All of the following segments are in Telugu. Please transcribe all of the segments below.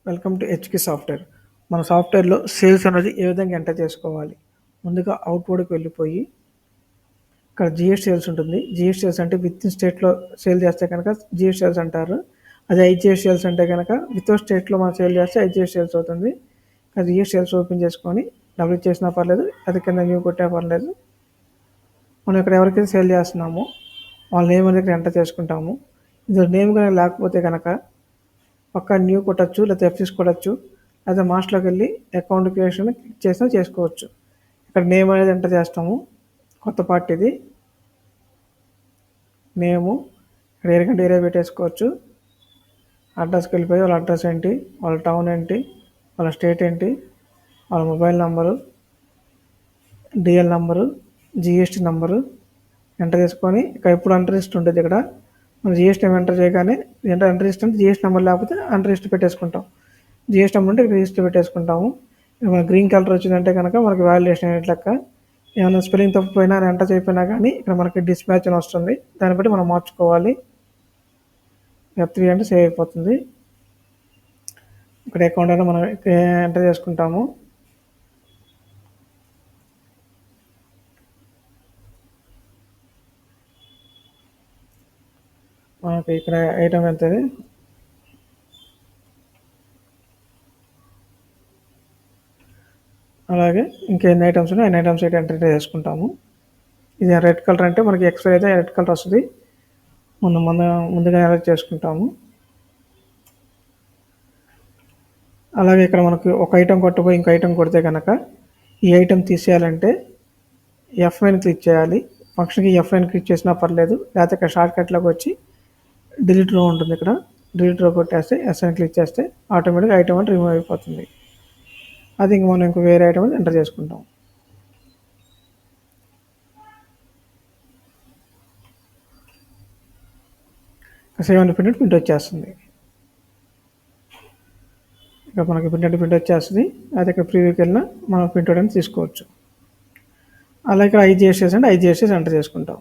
Welcome to HK software. మన సాఫ్ట్‌వేర్‌లో సేల్స్ అనేది ఏ విధంగా ఎంటర్ చేసుకోవాలి? ముందుగా అవుట్‌వర్డ్‌కి వెళ్ళిపోయి, ఇక్కడ జీఎస్ సేల్స్ ఉంటుంది. జీఎస్ సేల్స్ అంటే వితిన్ స్టేట్‌లో సేల్ చేస్తే కనుక జీఎస్ సేల్స్ అంటారు. అదే ఐజీఎస్ సేల్స్ అంటే కనుక వితౌట్ స్టేట్‌లో మనం సేల్ చేస్తే ఐజీఎస్ సేల్స్ అవుతుంది. జీఎస్ సేల్స్ ఓపెన్ చేసుకొని డబుల్ చేసినా పర్లేదు, అది కింద న్యూ కొట్టినా పర్లేదు. మనం ఇక్కడ ఎవరికైతే సేల్ చేస్తున్నామో వాళ్ళ నేమ్ అనేది ఇక్కడ ఎంటర్ చేసుకుంటాము. ఇందులో నేమ్ కనుక లేకపోతే కనుక పక్కా న్యూ కొట్టచ్చు, లేకపోతే ఎఫ్6 కొట్టచ్చు, లేదా మాస్టర్లోకి వెళ్ళి అకౌంట్ క్రియేషన్ క్లిక్ చేసినా చేసుకోవచ్చు. ఇక్కడ నేమ్ అనేది ఎంటర్ చేస్తాము. కొత్త పార్టీది నేము ఇక్కడ ఏరికంటే ఏరియా పెట్టేసుకోవచ్చు. అడ్రస్కి వెళ్ళిపోయి వాళ్ళ అడ్రస్ ఏంటి, వాళ్ళ టౌన్ ఏంటి, వాళ్ళ స్టేట్ ఏంటి, వాళ్ళ mobile number, DL number, GST number enter చేసుకొని ఇక్కడ ఎప్పుడు అండర్ లిస్ట్ ఉంటుంది. ఇక్కడ మనం జిఎస్టీ ఎంటర్ చేయగానే అండర్ లిస్ట్ అంటే జిఎస్టీ నెంబర్ లేకపోతే అండర్ లిస్ట్ పెట్టేసుకుంటాం. జిఎస్టీ నెంబర్ ఉంటే రిజిస్టర్ పెట్టేసుకుంటాము. మన గ్రీన్ కలర్ వచ్చిందంటే కనుక మనకి వాల్యుయేషన్ అయ్యేట్ లెక్క. ఏమైనా స్పెల్లింగ్ తప్పిపోయినా ఎంటర్ చేయకపోయినా కానీ ఇక్కడ మనకి డిస్మ్యాచ్ అని వస్తుంది. దాన్ని బట్టి మనం మార్చుకోవాలి. F3 అంటే సేవ్ అయిపోతుంది. ఇక్కడ అకౌంట్ అయినా మనం ఎంటర్ చేసుకుంటాము. మనకి ఇక్కడ ఐటమ్ ఎంత, అలాగే ఇంకెన్ని ఐటమ్స్ ఉన్నాయి అన్ని ఐటమ్స్ అయితే ఎంటర్ చేసుకుంటాము. ఇది రెడ్ కలర్ అంటే మనకి ఎక్స్పైర్ అయితే రెడ్ కలర్ వస్తుంది. ముందుగా ఎంటర్ చేసుకుంటాము. అలాగే ఇక్కడ మనకు ఒక ఐటమ్ కొట్టబోయి ఇంకో ఐటమ్ కొడితే కనుక ఈ ఐటమ్ తీసేయాలంటే F9 క్లిక్ చేయాలి. ఫంక్షన్కి F9 క్లిక్ చేసినా పర్లేదు, లేకపోతే ఇక్కడ షార్ట్ కట్లోకి వచ్చి డిలీట్ రో ఉంటుంది. ఇక్కడ డిలీట్ రో కొట్టేస్తే S9 క్లిక్ చేస్తే ఆటోమేటిక్గా ఐటమ్ అని రిమూవ్ అయిపోతుంది. అది ఇంక మనం ఇంకో వేరే ఐటమ్ అని ఎంటర్ చేసుకుంటాం. సేవ్ అని ప్రింట్ వచ్చేస్తుంది. ఇక్కడ మనకి ప్రింట్ వచ్చేస్తుంది. అయితే ఇక్కడ ప్రీవ్యూకి వెళ్ళినా మనం ప్రింట్ అనేది తీసుకోవచ్చు. అలాగే ఇక్కడ ఐజీఎస్ఎస్ అంటే ఐజీఎస్ఎస్ ఎంటర్ చేసుకుంటాం.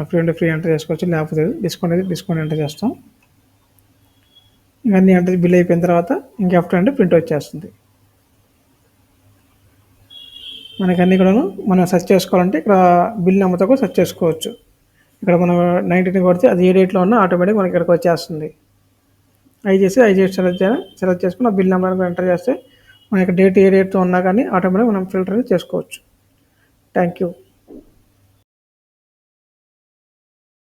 ఫ్రీ ఎంటర్ చేసుకోవచ్చు, లేకపోతే డిస్కౌంట్ ఎంటర్ చేస్తాం. ఇవన్నీ ఎంటర్ బిల్ అయిపోయిన తర్వాత ఇంకా F2 అంటే ప్రింట్ వచ్చేస్తుంది. మనకి అన్ని కూడా మనం సెర్చ్ చేసుకోవాలంటే ఇక్కడ బిల్ నెంబర్తో కూడా సెర్చ్ చేసుకోవచ్చు. ఇక్కడ మనం 19 కొడితే అది ఏ డేట్లో ఉన్నా ఆటోమేటిక్ మనకి ఇక్కడికి వచ్చేస్తుంది. ఐజీఎస్ సెలెక్ట్ చేసుకుని ఆ బిల్ నెంబర్ ఎంటర్ చేస్తే మన డేట్ ఏ డేట్తో ఉన్నా కానీ ఆటోమేటిక్ మనం ఫిల్టర్ చేసుకోవచ్చు. Thank you.